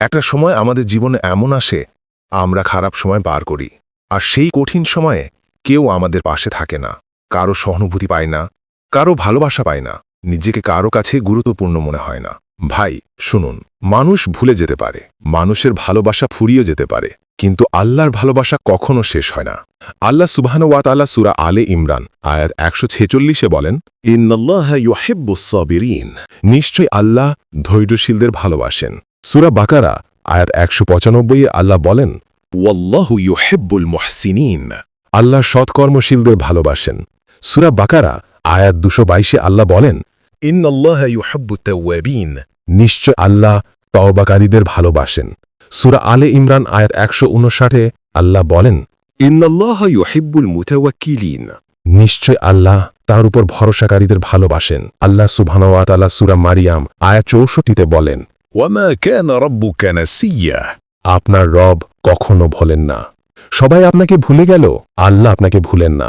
একটা সময় আমাদের জীবনে এমন আসে, আমরা খারাপ সময় পার করি, আর সেই কঠিন সময়ে কেউ আমাদের পাশে থাকে না, কারো সহানুভূতি পায় না, কারো ভালোবাসা পায় না, নিজেকে কারো কাছে গুরুত্বপূর্ণ মনে হয় না। ভাই শুনুন, মানুষ ভুলে যেতে পারে, মানুষের ভালোবাসা ফুরিয়ে যেতে পারে, কিন্তু আল্লাহর ভালোবাসা কখনো শেষ হয় না। আল্লাহ সুবহানাহু ওয়া তাআলা সূরা আলে ইমরান আয়াত ১৪৬-এ বলেন, ইন্নাল্লাহা ইউহিব্বুস সাবিরিন, নিশ্চয় আল্লাহ ধৈর্যশীলদের ভালোবাসেন। সূরা বাকারা আয়াত ১৯৫-এ আল্লাহ বলেন, ওয়াল্লাহু ইউহিব্বুল মুহসিনিন, আল্লাহ সৎকর্মশীলদের ভালোবাসেন। সূরা বাকারা আয়াত ২২২-এ আল্লাহ বলেন, ইন্নাল্লাহা ইউহিব্বুত তাওয়াবিন, নিশ্চয় আল্লাহ তওবাকারীদের ভালোবাসেন। সূরা আলে ইমরান আয়াত ১৫৯-এ আল্লাহ বলেন, ইন্নাল্লাহা ইউহিব্বুল মুতাওয়াক্কিলিন, নিশ্চয় আল্লাহ তার উপর ভরসাকারীদের ভালোবাসেন। আল্লাহ সুবহানাহু ওয়া তাআলা সূরা মারিয়াম আয়াত ৬৪-তে বলেন, ওয়ামা কানা রাব্বুকা নাসিয়্যা, আপনার রব কখনো ভোলেন না। সবাই আপনাকে ভুলে গেল, আল্লাহ আপনাকে ভুলেন না।